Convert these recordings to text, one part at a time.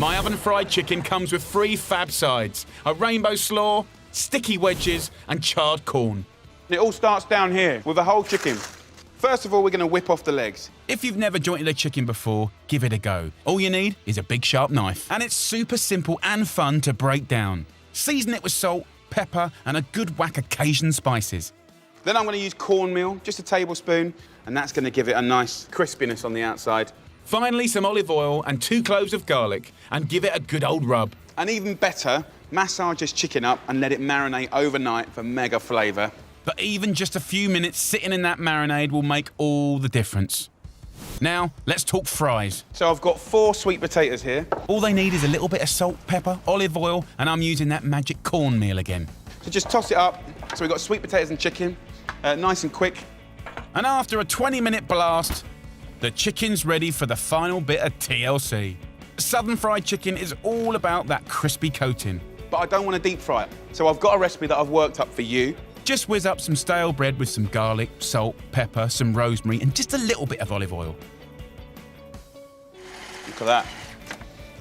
My oven-fried chicken comes with 3 fab sides, a rainbow slaw, sticky wedges and charred corn. It all starts down here with the whole chicken. First of all, we're going to whip off the legs. If you've never jointed a chicken before, give it a go. All you need is a big sharp knife. And it's super simple and fun to break down. Season it with salt, pepper and a good whack of Cajun spices. Then I'm going to use cornmeal, just a tablespoon, and that's going to give it a nice crispiness on the outside. Finally, some olive oil and 2 cloves of garlic and give it a good old rub. And even better, massage this chicken up and let it marinate overnight for mega flavour. But even just a few minutes sitting in that marinade will make all the difference. Now, let's talk fries. So I've got 4 sweet potatoes here. All they need is a little bit of salt, pepper, olive oil, and I'm using that magic cornmeal again. So just toss it up. So we've got sweet potatoes and chicken, nice and quick. And after a 20-minute blast, the chicken's ready for the final bit of TLC. Southern fried chicken is all about that crispy coating. But I don't want to deep fry it. So I've got a recipe that I've worked up for you. Just whiz up some stale bread with some garlic, salt, pepper, some rosemary, and just a little bit of olive oil. Look at that.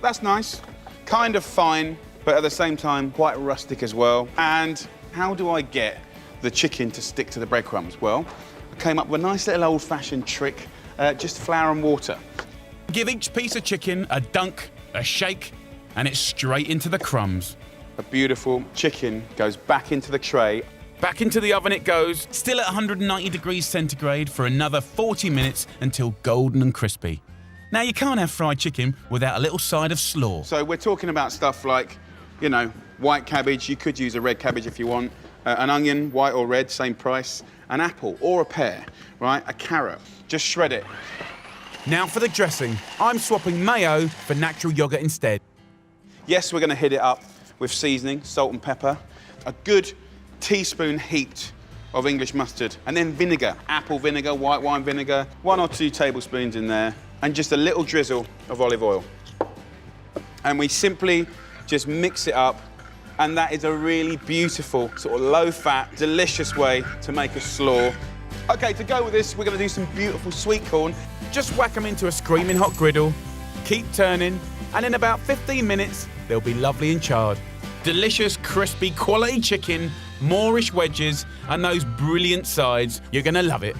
That's nice. Kind of fine, but at the same time, quite rustic as well. And how do I get the chicken to stick to the breadcrumbs? Well, I came up with a nice little old-fashioned trick, just flour and water. Give each piece of chicken a dunk, a shake, and it's straight into the crumbs. A beautiful chicken goes back into the tray. Back into the oven it goes, still at 190 degrees centigrade for another 40 minutes until golden and crispy. Now, you can't have fried chicken without a little side of slaw. So we're talking about stuff like, you know, white cabbage. You could use a red cabbage if you want. An onion, white or red, same price. An apple or a pear, right? A carrot. Just shred it. Now for the dressing. I'm swapping mayo for natural yogurt instead. Yes, we're going to hit it up with seasoning, salt and pepper. A good teaspoon heaped of English mustard, and then vinegar, apple vinegar, white wine vinegar, 1 or 2 tablespoons in there, and just a little drizzle of olive oil. And we simply just mix it up, and that is a really beautiful, sort of low-fat, delicious way to make a slaw. OK, to go with this, we're going to do some beautiful sweet corn. Just whack them into a screaming hot griddle, keep turning, and in about 15 minutes, they'll be lovely and charred. Delicious, crispy, quality chicken, Moorish wedges, and those brilliant sides. You're going to love it.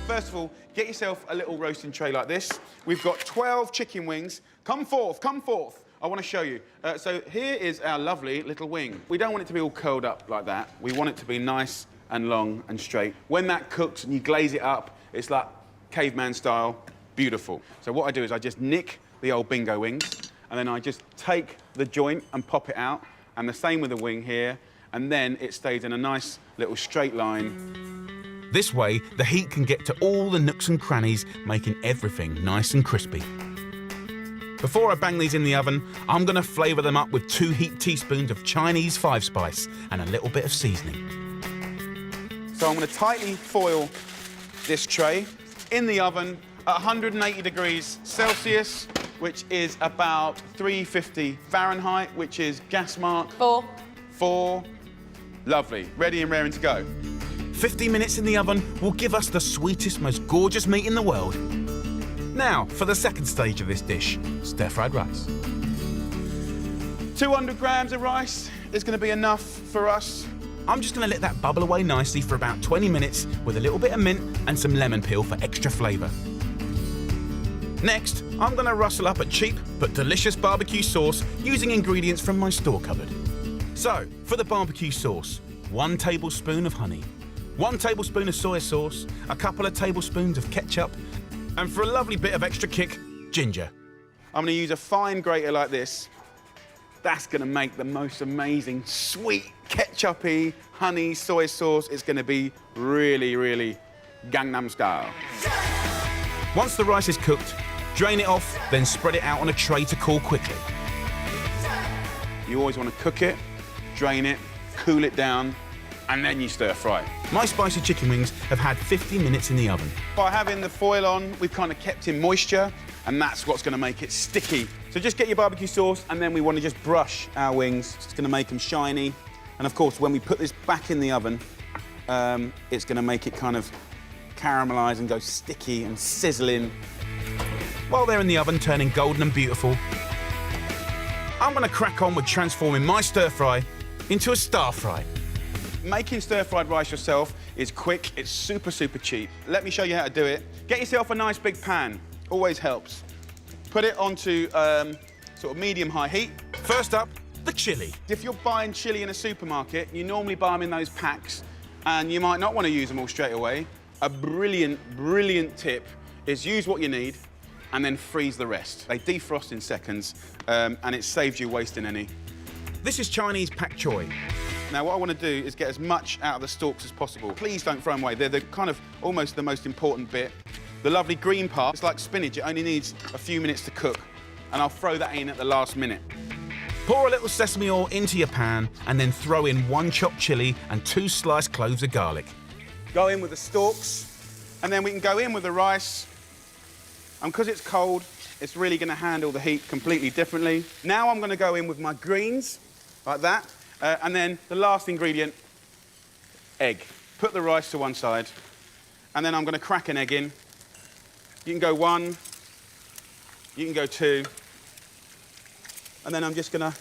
First of all, get yourself a little roasting tray like this. We've got 12 chicken wings. Come forth, come forth. I want to show you. So here is our lovely little wing. We don't want it to be all curled up like that. We want it to be nice and long and straight. When that cooks and you glaze it up, it's like caveman style, beautiful. So what I do is I just nick the old bingo wings, and then I just take the joint and pop it out, and the same with the wing here, and then it stays in a nice little straight line. This way, the heat can get to all the nooks and crannies, making everything nice and crispy. Before I bang these in the oven, I'm going to flavour them up with 2 heaped teaspoons of Chinese 5-spice and a little bit of seasoning. So I'm going to tightly foil this tray in the oven at 180 degrees Celsius, which is about 350 Fahrenheit, which is gas mark 4. 4. Lovely. Ready and raring to go. 50 minutes in the oven will give us the sweetest, most gorgeous meat in the world. Now, for the second stage of this dish, stir-fried rice. 200 grams of rice is going to be enough for us. I'm just going to let that bubble away nicely for about 20 minutes with a little bit of mint and some lemon peel for extra flavour. Next, I'm going to rustle up a cheap but delicious barbecue sauce using ingredients from my store cupboard. So, for the barbecue sauce, 1 tablespoon of honey, 1 tablespoon of soy sauce, a couple of tablespoons of ketchup, and for a lovely bit of extra kick, ginger. I'm going to use a fine grater like this. That's going to make the most amazing, sweet, ketchup-y, honey, soy sauce. It's going to be really, really Gangnam style. Once the rice is cooked, drain it off, then spread it out on a tray to cool quickly. You always want to cook it, drain it, cool it down, and then you stir fry. My spicy chicken wings have had 50 minutes in the oven. By having the foil on, we've kind of kept in moisture, and that's what's going to make it sticky. So just get your barbecue sauce, and then we want to just brush our wings. It's going to make them shiny. And of course, when we put this back in the oven, it's going to make it kind of caramelise and go sticky and sizzling. While they're in the oven turning golden and beautiful, I'm going to crack on with transforming my stir fry into a star fry. Making stir-fried rice yourself is quick, it's super, super cheap. Let me show you how to do it. Get yourself a nice big pan, always helps. Put it onto sort of medium-high heat. First up, the chili. If you're buying chili in a supermarket, you normally buy them in those packs, and you might not want to use them all straight away. A brilliant, brilliant tip is use what you need and then freeze the rest. They defrost in seconds, and it saves you wasting any. This is Chinese pak choi. Now, what I want to do is get as much out of the stalks as possible. Please don't throw them away. They're the kind of almost the most important bit. The lovely green part, it's like spinach. It only needs a few minutes to cook, and I'll throw that in at the last minute. Pour a little sesame oil into your pan and then throw in 1 chopped chili and 2 sliced cloves of garlic. Go in with the stalks, and then we can go in with the rice. And because it's cold, it's really going to handle the heat completely differently. Now I'm going to go in with my greens, like that. And then the last ingredient, egg. Put the rice to one side, and then I'm going to crack an egg in. You can go 1, you can go 2, and then I'm just going to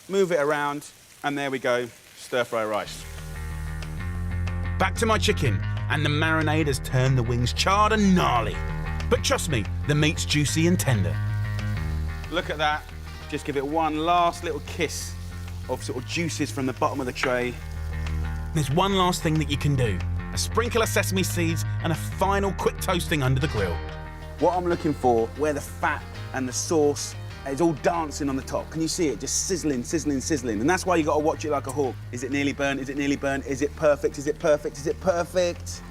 move it around, and there we go, stir-fry rice. Back to my chicken, and the marinade has turned the wings charred and gnarly. But trust me, the meat's juicy and tender. Look at that. Just give it one last little kiss of sort of juices from the bottom of the tray. There's one last thing that you can do. A sprinkle of sesame seeds and a final quick toasting under the grill. What I'm looking for, where the fat and the sauce is all dancing on the top. Can you see it? Just sizzling, sizzling, sizzling. And that's why you got to watch it like a hawk. Is it nearly burnt? Is it nearly burnt? Is it perfect? Is it perfect? Is it perfect?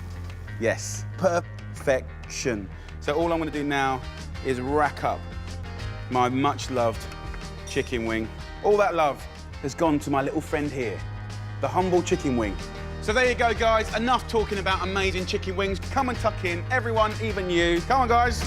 Yes, perfection. So all I'm going to do now is rack up my much-loved chicken wing. All that love has gone to my little friend here, the humble chicken wing. So there you go, guys. Enough talking about amazing chicken wings. Come and tuck in, everyone, even you. Come on, guys.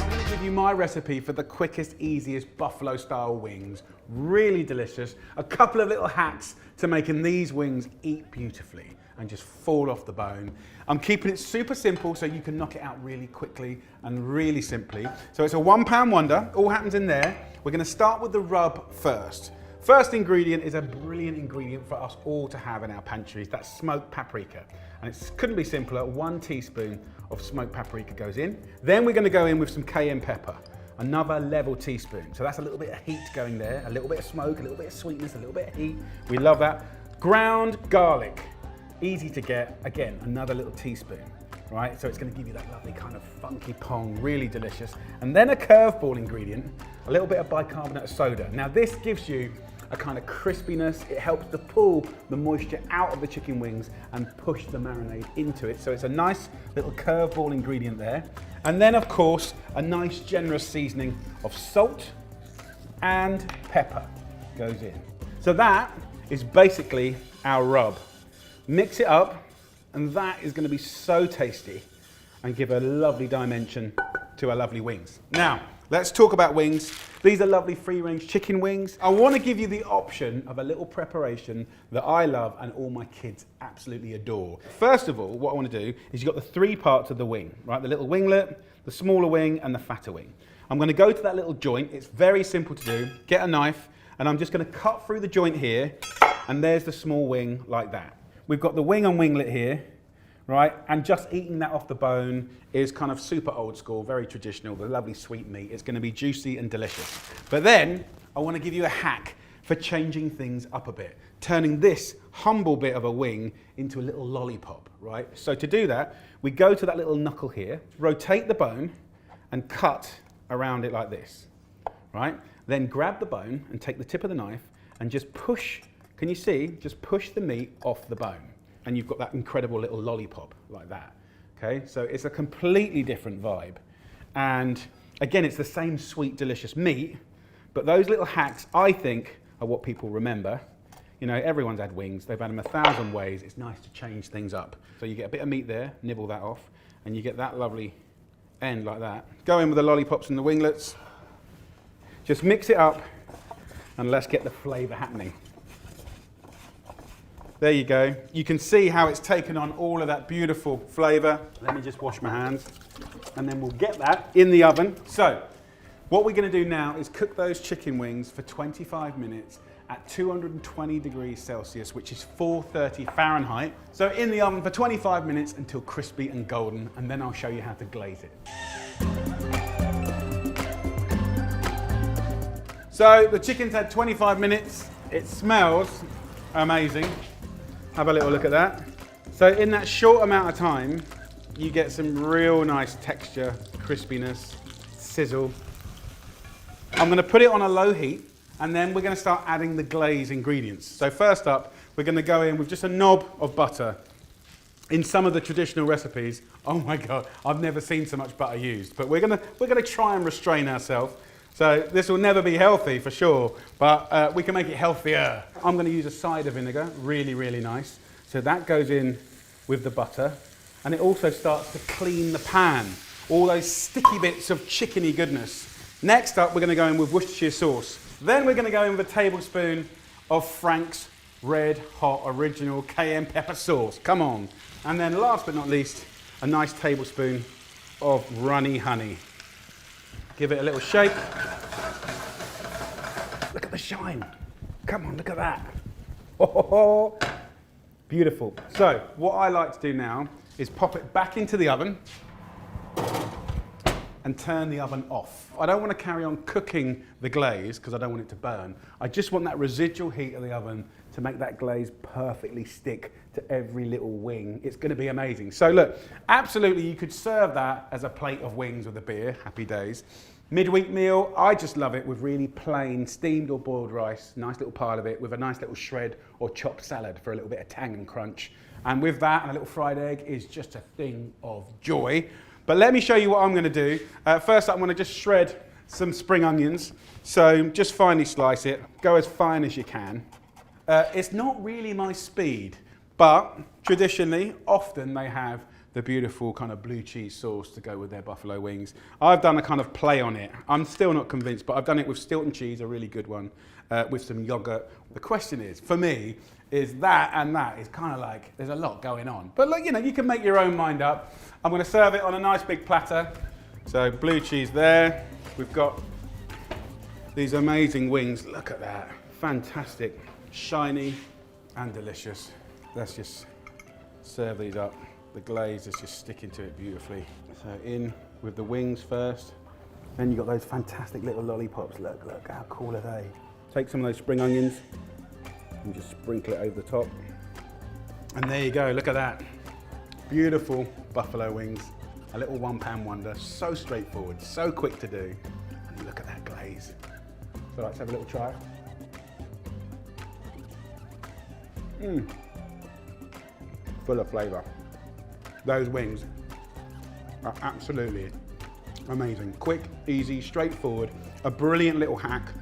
I'm going to give you my recipe for the quickest, easiest buffalo-style wings. Really delicious. A couple of little hacks to making these wings eat beautifully and just fall off the bone. I'm keeping it super simple so you can knock it out really quickly and really simply. So it's a £1 wonder, all happens in there. We're gonna start with the rub first. First ingredient is a brilliant ingredient for us all to have in our pantries. That's smoked paprika. And it couldn't be simpler. 1 teaspoon of smoked paprika goes in. Then we're gonna go in with some cayenne pepper. Another level teaspoon. So that's a little bit of heat going there, a little bit of smoke, a little bit of sweetness, a little bit of heat. We love that. Ground garlic. Easy to get, again, another little teaspoon, right? So it's gonna give you that lovely kind of funky pong, really delicious. And then a curveball ingredient, a little bit of bicarbonate of soda. Now this gives you a kind of crispiness. It helps to pull the moisture out of the chicken wings and push the marinade into it. So it's a nice little curveball ingredient there. And then of course, a nice generous seasoning of salt and pepper goes in. So that is basically our rub. Mix it up, and that is going to be so tasty and give a lovely dimension to our lovely wings. Now, let's talk about wings. These are lovely free-range chicken wings. I want to give you the option of a little preparation that I love and all my kids absolutely adore. First of all, what I want to do is you've got the 3 parts of the wing, right? The little winglet, the smaller wing, and the fatter wing. I'm going to go to that little joint. It's very simple to do. Get a knife, and I'm just going to cut through the joint here, and there's the small wing like that. We've got the wing and winglet here, right? And just eating that off the bone is kind of super old school, very traditional, the lovely sweet meat. It's going to be juicy and delicious. But then I want to give you a hack for changing things up a bit, turning this humble bit of a wing into a little lollipop, right? So to do that, we go to that little knuckle here, rotate the bone and cut around it like this, right? Then grab the bone and take the tip of the knife and just push. Can you see? Just push the meat off the bone and you've got that incredible little lollipop like that, okay? So it's a completely different vibe. And again, it's the same sweet, delicious meat, but those little hacks, I think, are what people remember. You know, everyone's had wings. They've had them 1,000 ways. It's nice to change things up. So you get a bit of meat there, nibble that off, and you get that lovely end like that. Go in with the lollipops and the winglets. Just mix it up, and let's get the flavor happening. There you go. You can see how it's taken on all of that beautiful flavour. Let me just wash my hands. And then we'll get that in the oven. So, what we're going to do now is cook those chicken wings for 25 minutes at 220 degrees Celsius, which is 430 Fahrenheit. So in the oven for 25 minutes until crispy and golden, and then I'll show you how to glaze it. So the chicken's had 25 minutes. It smells amazing. Have a little look at that. So in that short amount of time, you get some real nice texture, crispiness, sizzle. I'm going to put it on a low heat, and then we're going to start adding the glaze ingredients. So first up, we're going to go in with just a knob of butter. In some of the traditional recipes, oh my God, I've never seen so much butter used. But we're going to try and restrain ourselves. So this will never be healthy for sure, but we can make it healthier. I'm going to use a cider vinegar, really, really nice. So that goes in with the butter, and it also starts to clean the pan. All those sticky bits of chickeny goodness. Next up, we're going to go in with Worcestershire sauce. Then we're going to go in with a tablespoon of Frank's Red Hot Original Cayenne Pepper Sauce. Come on. And then last but not least, a nice tablespoon of runny honey. Give it a little shake. Look at the shine. Come on, look at that. Oh, beautiful. So what I like to do now is pop it back into the oven and turn the oven off. I don't want to carry on cooking the glaze because I don't want it to burn. I just want that residual heat of the oven to make that glaze perfectly stick to every little wing. It's going to be amazing. So look, absolutely you could serve that as a plate of wings with a beer, happy days. Midweek meal, I just love it with really plain steamed or boiled rice, nice little pile of it with a nice little shred or chopped salad for a little bit of tang and crunch. And with that and a little fried egg is just a thing of joy. But let me show you what I'm going to do. First up, I'm going to just shred some spring onions. So just finely slice it. Go as fine as you can. It's not really my speed, but traditionally, often they have the beautiful kind of blue cheese sauce to go with their buffalo wings. I've done a kind of play on it. I'm still not convinced, but I've done it with Stilton cheese, a really good one, with some yogurt. The question is, for me, is that and that is kind of like, there's a lot going on. But look, you know, you can make your own mind up. I'm going to serve it on a nice big platter. So blue cheese there. We've got these amazing wings. Look at that. Fantastic. Shiny and delicious. Let's just serve these up. The glaze is just sticking to it beautifully. So in with the wings first. Then you've got those fantastic little lollipops. Look, look, how cool are they? Take some of those spring onions and just sprinkle it over the top. And there you go, look at that. Beautiful buffalo wings. A little one-pan wonder. So straightforward, so quick to do. And look at that glaze. So let's have a little try. Full of flavour. Those wings are absolutely amazing. Quick, easy, straightforward. A brilliant little hack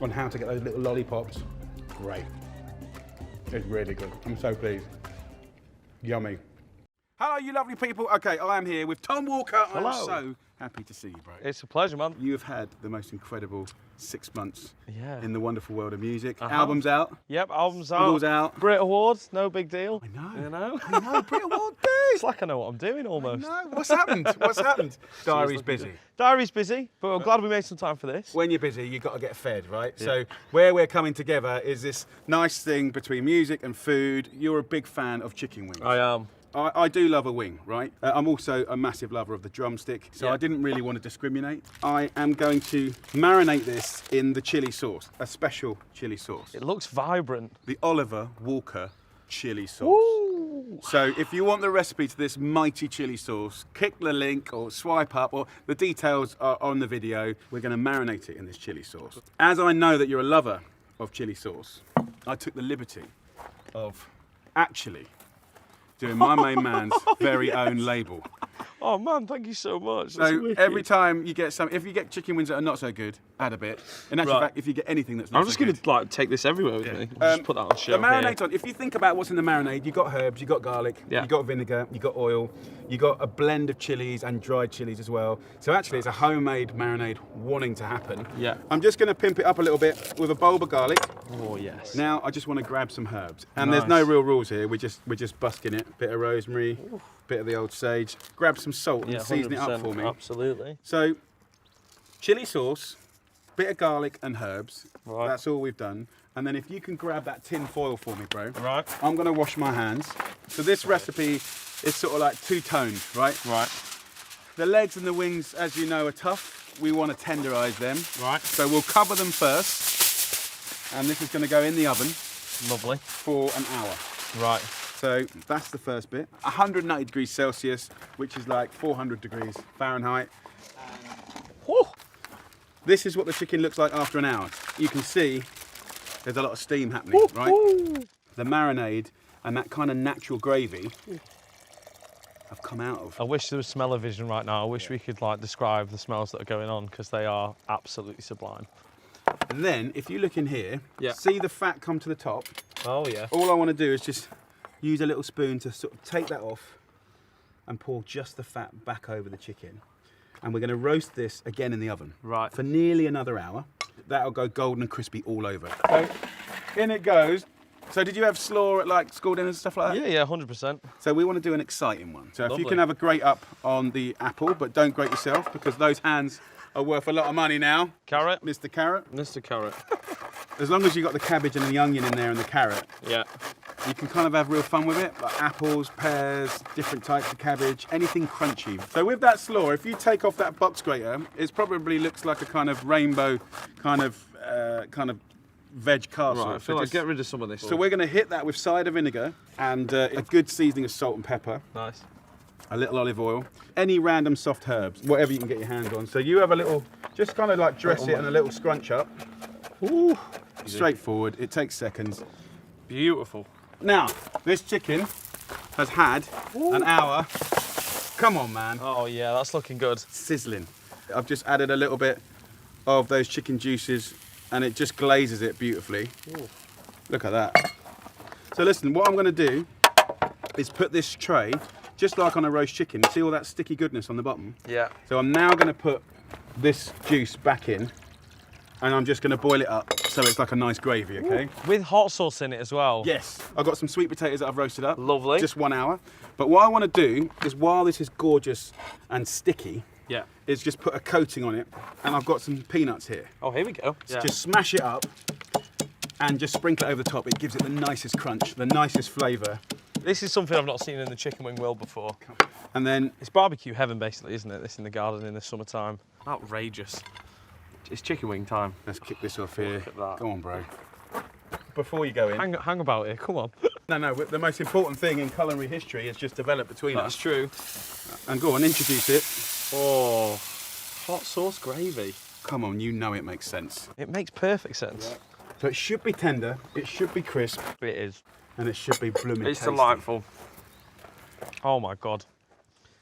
on how to get those little lollipops. Great. It's really good. I'm so pleased. Yummy. Hello, you lovely people. Okay, I am here with Tom Walker. Hello. I'm so happy to see you, bro. It's a pleasure, man. You have had the most incredible 6 months in the wonderful world of music. Uh-huh. Albums out. Yep, albums out. Singles out. Brit Awards, no big deal. I know. You know? I know, Brit Award, dude. It's like I know what I'm doing almost. No, what's happened? What's happened? Diary's busy. Diary's busy, but I'm glad we made some time for this. When you're busy, you've got to get fed, right? Yeah. So where we're coming together is this nice thing between music and food. You're a big fan of chicken wings. I am. I do love a wing, right? I'm also a massive lover of the drumstick, so I didn't really want to discriminate. I am going to marinate this in the chili sauce, a special chili sauce. It looks vibrant. The Oliver Walker chili sauce. Ooh. So if you want the recipe to this mighty chili sauce, click the link or swipe up, or the details are on the video. We're going to marinate it in this chili sauce. As I know that you're a lover of chili sauce, I took the liberty of actually doing my main man's very own label. Oh man, thank you so much. So every time you get if you get chicken wings that are not so good, add a bit. In actual Right. fact, if you get anything that's not I'm so just good, gonna like take this everywhere with me. Just put that on show the marinade on. If you think about what's in the marinade, you got herbs, you got garlic, Yeah. you got vinegar, you got oil, you got a blend of chilies and dried chilies as well. So actually, it's a homemade marinade wanting to happen. Yeah. I'm just going to pimp it up a little bit with a bulb of garlic. Oh yes. Now I just want to grab some herbs, and there's no Nice. real rules here. We're just busking it. Bit of rosemary, bit of the old sage. Grab some salt and Yeah, season it up 100%, for me. Absolutely. So, chili sauce, bit of garlic and herbs. Right. That's all we've done. And then if you can grab that tin foil for me, bro. Right. I'm gonna wash my hands. So this recipe is sort of like two-toned, right? Right. The legs and the wings, as you know, are tough. We want to tenderize them. Right. So we'll cover them first. And this is gonna go in the oven Lovely. for an hour. Right. So that's the first bit. 190 degrees Celsius, which is like 400 degrees Fahrenheit. Whew. This is what the chicken looks like after an hour. You can see there's a lot of steam happening, right? The marinade and that kind of natural gravy have come out of. I wish there was smell-o-vision right now. I wish we could like describe the smells that are going on because they are absolutely sublime. And then, if you look in here, Yeah. see the fat come to the top. Oh yeah. All I want to do is just use a little spoon to sort of take that off and pour just the fat back over the chicken. And we're going to roast this again in the oven. Right. For nearly another hour. That'll go golden and crispy all over. So, in it goes. So did you have slaw at like school dinners and stuff like that? Yeah, 100%. So we want to do an exciting one. So if you Lovely. can have a grate up on the apple, but don't grate yourself because those hands are worth a lot of money now. Carrot. Mr. Carrot. Mr. Carrot. As long as you've got the cabbage and the onion in there and the carrot, Yeah. you can kind of have real fun with it. Like apples, pears, different types of cabbage, anything crunchy. So with that slaw, if you take off that box grater, it probably looks like a kind of rainbow kind of veg castle. Right, I feel like get rid of some of this. So we're going to hit that with cider vinegar and a good seasoning of salt and pepper. Nice. A little olive oil, any random soft herbs, whatever you can get your hands on. So you have a little, just kind of like dress it and a little scrunch up. Ooh, straightforward, it takes seconds. Beautiful. Now, this chicken has had an hour. Come on, man. Oh yeah, that's looking good. Sizzling. I've just added a little bit of those chicken juices and it just glazes it beautifully. Ooh. Look at that. So listen, what I'm going to do is put this tray, just like on a roast chicken, see all that sticky goodness on the bottom? Yeah. So I'm now going to put this juice back in and I'm just going to boil it up so it's like a nice gravy, okay? With hot sauce in it as well. Yes. I've got some sweet potatoes that I've roasted up. Lovely. Just 1 hour. But what I want to do is while this is gorgeous and sticky, Yeah. is just put a coating on it and I've got some peanuts here. Oh, here we go. So just smash it up and just sprinkle it over the top. It gives it the nicest crunch, the nicest flavour. This is something I've not seen in the chicken wing world before. And then It's barbecue heaven, basically, isn't it? This in the garden in the summertime. Outrageous. It's chicken wing time. let's kick this off here. Look at that. Go on, bro. Before you go in. Hang about here, come on. No, the most important thing in culinary history is just developed between That's us. true. And go on, introduce it. Oh, hot sauce gravy. Come on, you know it makes sense. It makes perfect sense. So it should be tender, it should be crisp, It is. and it should be blooming It's tasty. delightful. Oh my God.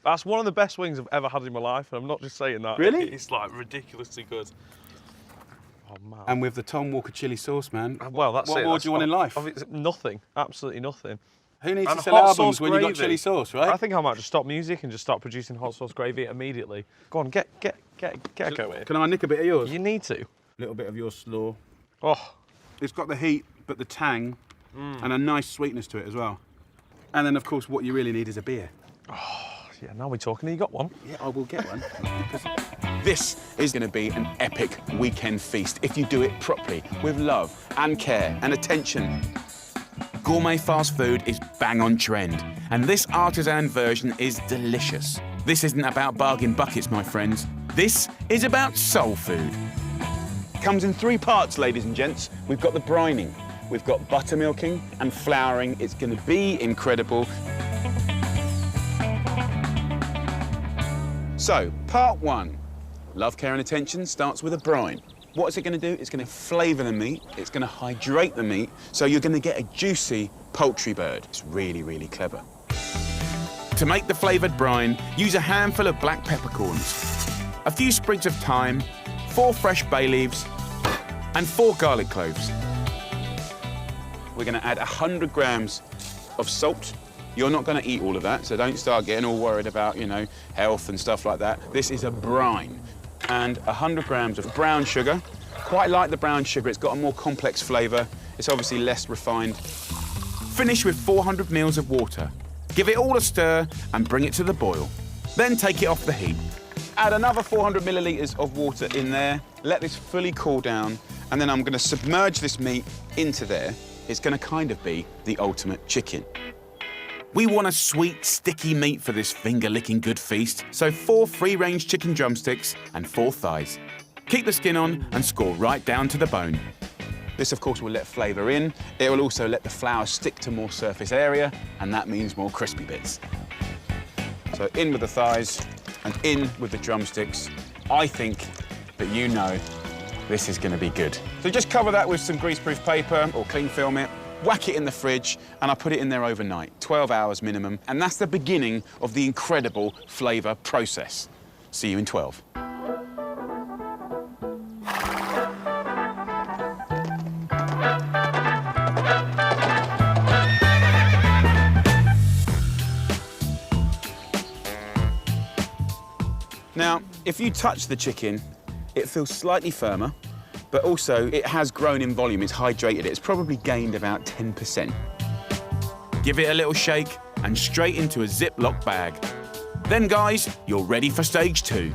That's one of the best wings I've ever had in my life, and I'm not just saying that. Really? It's like ridiculously good. Oh man. And with the Tom Walker chili sauce, man. Well, that's what it. more That's do you want in life? Nothing. Absolutely nothing. Who needs And to sell hot albums sauce when you've got gravy. chili sauce, right? I think I might just stop music and just start producing hot sauce gravy immediately. Go on, get a go here. Can I nick a bit of yours? You need to. A little bit of your slaw. Oh, It's got the heat, but the tang, and a nice sweetness to it as well. And then, of course, what you really need is a beer. yeah, now we're talking. You got one? Yeah, I will get one. This is going to be an epic weekend feast if you do it properly, with love and care and attention. Gourmet fast food is bang on trend, and this artisan version is delicious. This isn't about bargain buckets, my friends. This is about soul food. Comes in 3 parts, ladies and gents. We've got the brining, we've got buttermilking and flouring. It's going to be incredible. So, part 1, love, care and attention starts with a brine. What is it going to do? It's going to flavour the meat, it's going to hydrate the meat, so you're going to get a juicy poultry bird. It's really, really clever. To make the flavoured brine, use a handful of black peppercorns, a few sprigs of thyme, 4 fresh bay leaves, and 4 garlic cloves. We're going to add 100 grams of salt. You're not going to eat all of that, so don't start getting all worried about, you know, health and stuff like that. This is a brine. And 100 grams of brown sugar. Quite like the brown sugar, it's got a more complex flavour. It's obviously less refined. Finish with 400 mils of water. Give it all a stir and bring it to the boil. Then take it off the heat. Add another 400 millilitres of water in there. Let this fully cool down, and then I'm going to submerge this meat into there. It's going to kind of be the ultimate chicken. We want a sweet, sticky meat for this finger-licking good feast, so 4 free-range chicken drumsticks and 4 thighs. Keep the skin on and score right down to the bone. This, of course, will let flavour in. It will also let the flour stick to more surface area, and that means more crispy bits. So in with the thighs and in with the drumsticks. I think that you know this is going to be good. So just cover that with some greaseproof paper or cling film it. Whack it in the fridge, and I put it in there overnight, 12 hours minimum, and that's the beginning of the incredible flavour process. See you in 12. Now, if you touch the chicken, it feels slightly firmer, but also it has grown in volume, it's hydrated, it's probably gained about 10%. Give it a little shake and straight into a Ziploc bag. Then guys, you're ready for stage 2.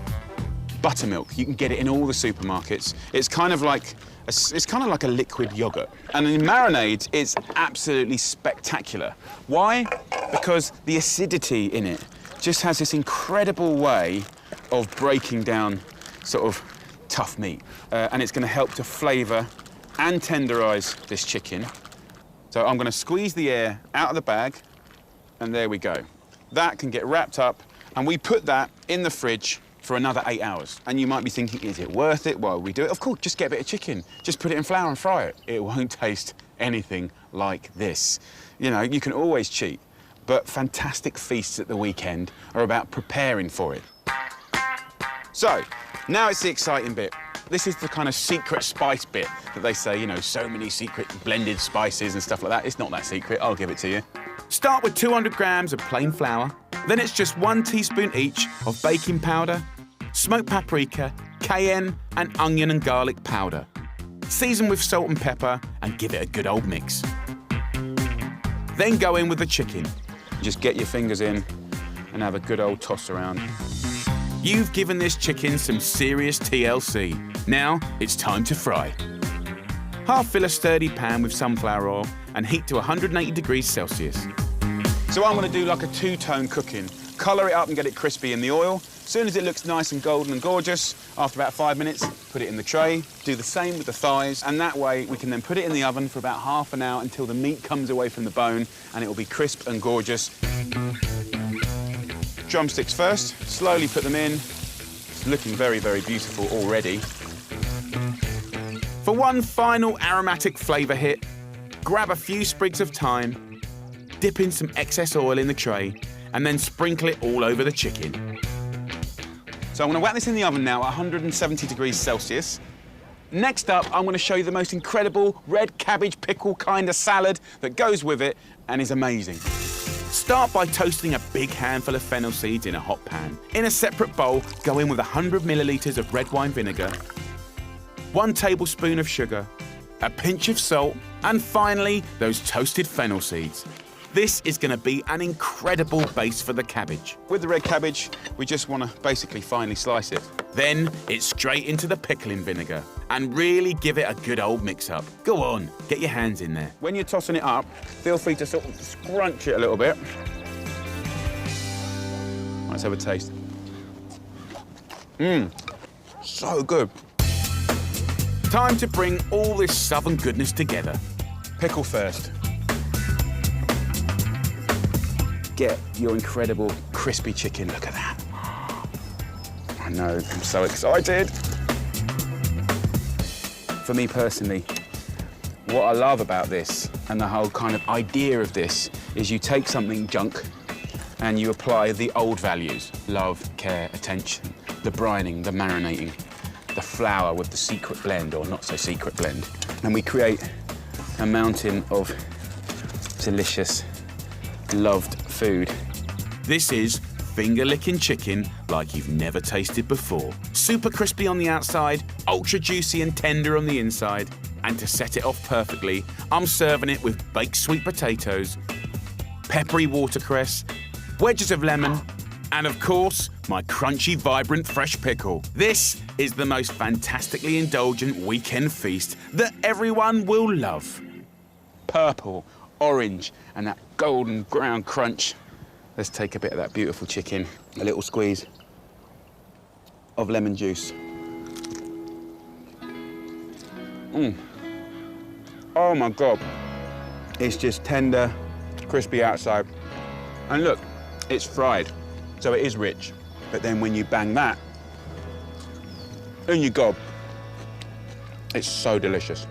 Buttermilk, you can get it in all the supermarkets. It's kind of like a liquid yogurt. And in marinades, it's absolutely spectacular. Why? Because the acidity in it just has this incredible way of breaking down sort of tough meat. And it's going to help to flavour and tenderise this chicken. So I'm going to squeeze the air out of the bag, and there we go. That can get wrapped up, and we put that in the fridge for another 8 hours. And you might be thinking, is it worth it while we do it? Of course, just get a bit of chicken. Just put it in flour and fry it. It won't taste anything like this. You know, you can always cheat, but fantastic feasts at the weekend are about preparing for it. So, now it's the exciting bit. This is the kind of secret spice bit that they say, you know, so many secret blended spices and stuff like that. It's not that secret, I'll give it to you. Start with 200 grams of plain flour. Then it's just 1 teaspoon each of baking powder, smoked paprika, cayenne, and onion and garlic powder. Season with salt and pepper and give it a good old mix. Then go in with the chicken. Just get your fingers in and have a good old toss around. You've given this chicken some serious TLC. Now it's time to fry. Half fill a sturdy pan with sunflower oil and heat to 180 degrees Celsius. So I'm going to do like a 2-tone cooking. Colour it up and get it crispy in the oil. As soon as it looks nice and golden and gorgeous, after about 5 minutes, put it in the tray. Do the same with the thighs, and that way we can then put it in the oven for about half an hour until the meat comes away from the bone and it will be crisp and gorgeous. Drumsticks first, slowly put them in. It's looking very, very beautiful already. For one final aromatic flavour hit, grab a few sprigs of thyme, dip in some excess oil in the tray, and then sprinkle it all over the chicken. So I'm going to whack this in the oven now at 170 degrees Celsius. Next up, I'm going to show you the most incredible red cabbage pickle kind of salad that goes with it and is amazing. Start by toasting a big handful of fennel seeds in a hot pan. In a separate bowl, go in with 100 millilitres of red wine vinegar, 1 tablespoon of sugar, a pinch of salt, and finally, those toasted fennel seeds. This is going to be an incredible base for the cabbage. With the red cabbage, we just want to basically finely slice it. Then it's straight into the pickling vinegar and really give it a good old mix-up. Go on, get your hands in there. When you're tossing it up, feel free to sort of scrunch it a little bit. Let's have a taste. Mmm, so good. Time to bring all this southern goodness together. Pickle first. Get your incredible crispy chicken. Look at that. I know, I'm so excited. For me personally, what I love about this and the whole kind of idea of this is you take something junk and you apply the old values: love, care, attention, the brining, the marinating, the flour with the secret blend, or not so secret blend. And we create a mountain of delicious, loved food. This is finger-licking chicken like you've never tasted before. Super crispy on the outside, ultra juicy and tender on the inside. And to set it off perfectly, I'm serving it with baked sweet potatoes, peppery watercress, wedges of lemon, and of course, my crunchy, vibrant, fresh pickle. This is the most fantastically indulgent weekend feast that everyone will love. Purple, orange, and that golden brown crunch. Let's take a bit of that beautiful chicken, a little squeeze of lemon juice. Oh my God. It's just tender, crispy outside. And look, it's fried, so it is rich. But then when you bang that in your gob, it's so delicious.